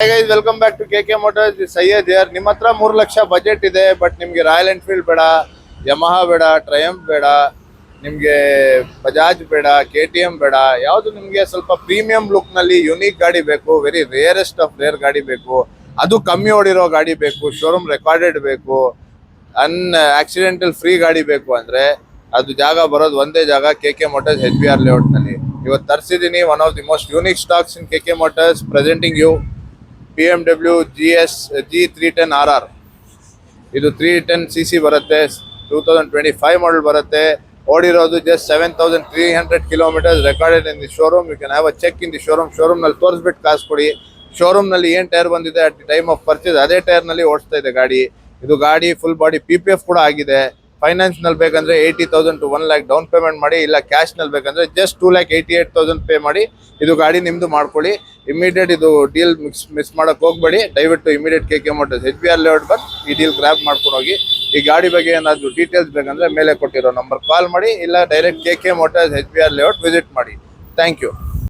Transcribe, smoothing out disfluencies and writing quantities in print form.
Hey guys, welcome back to KK Motors. This is Syed here. ನಿಮ್ಮ ಹತ್ರ 3 lakh budget ಇದೆ, but ನಿಮಗೆ royal Enfield ಬೇಡ, ಯಮಹಾ ಬೇಡ, ಟ್ರಯಂಫ್ ಬೇಡ, ನಿಮಗೆ ಬಜಾಜ್ ಬೇಡ, KTM ಬೇಡ. ಯಾವುದು ನಿಮಗೆ ಸ್ವಲ್ಪ ಪ್ರೀಮಿಯಂ ಲುಕ್ ನಲ್ಲಿ ಯುನೀಕ್ ಗಾಡಿ ಬೇಕು, ವೆರಿ ರೇರೆಸ್ಟ್ ಆಫ್ ರೇರ್ ಗಾಡಿ ಬೇಕು, ಅದು ಕಮ್ಮಿ ಓಡಿರೋ ಗಾಡಿ ಬೇಕು, ಶೋರೂಮ್ ರೆಕಾರ್ಡೆಡ್ ಬೇಕು, ಆಕ್ಸಿಡೆಂಟಲ್ ಫ್ರೀ ಗಾಡಿ ಬೇಕು ಅಂದ್ರೆ ಅದು ಜಾಗ ಬರೋದು ಒಂದೇ ಜಾಗ, KK Motors HBR ಲೇಔಟ್ ನಲ್ಲಿ. ಇವತ್ತು ತರಿಸಿದ್ದೀನಿ one of the most unique stocks in KK Motors, presenting you BMW G310RR. ಇದು 310cc ಬರುತ್ತೆ, 2025 ಮಾಡಲ್ ಬರುತ್ತೆ. ಓಡಿರೋದು just 7300 kilometres, recorded in the showroom. You can have a check in the showroom. Showroom ನಲ್ಲಿ ತೋರಿಸ್ಬಿಟ್ಟು ಕಾಸು ಕೊಡಿ. ಶೋರೂಮ್ ನಲ್ಲಿ ಏನ್ ಟೈರ್ ಬಂದಿದೆ at the time of purchase, ಅದೇ ಟೈರ್ ನಲ್ಲಿ ಓಡಿಸ್ತಾ ಇದೆ ಗಾಡಿ. ಇದು ಗಾಡಿ ಫುಲ್ ಬಾಡಿ PPF ಕೂಡ ಆಗಿದೆ. ಫೈನಾನ್ಸ್ ನಲ್ಲಿ ಬೇಕಂದ್ರೆ 80,000 to 1 lakh ಡೌನ್ ಪೇಮೆಂಟ್ ಮಾಡಿ, ಇಲ್ಲ ಕ್ಯಾಶ್ ನಲ್ಲಿ ಬೇಕಂದ್ರೆ ಜಸ್ಟ್ 2,88,000 ಪೇ ಮಾಡಿ ಇದು ಗಾಡಿ ನಿಮ್ದು ಮಾಡ್ಕೊಳ್ಳಿ. ಇಮಿಡಿಯೇಟ್ ಇದು ಡೀಲ್ ಮಿಸ್ ಮಾಡಕ್ ಹೋಗ್ಬೇಡಿ. ದಯವಿಟ್ಟು immediate KK Motors HBR layout ಬಂದು ಈ ಡೀಲ್ ಗ್ರಾಬ್ ಮಾಡ್ಕೊಂಡು ಹೋಗಿ. ಈ ಗಾಡಿ ಬಗ್ಗೆ ಏನಾದ್ರು ಡೀಟೇಲ್ಸ್ ಬೇಕಂದ್ರೆ ಮೇಲೆ ಕೊಟ್ಟಿರೋ ನಂಬರ್ ಕಾಲ್ ಮಾಡಿ, ಇಲ್ಲ direct KK Motors HBR layout visit ಮಾಡಿ. Thank you.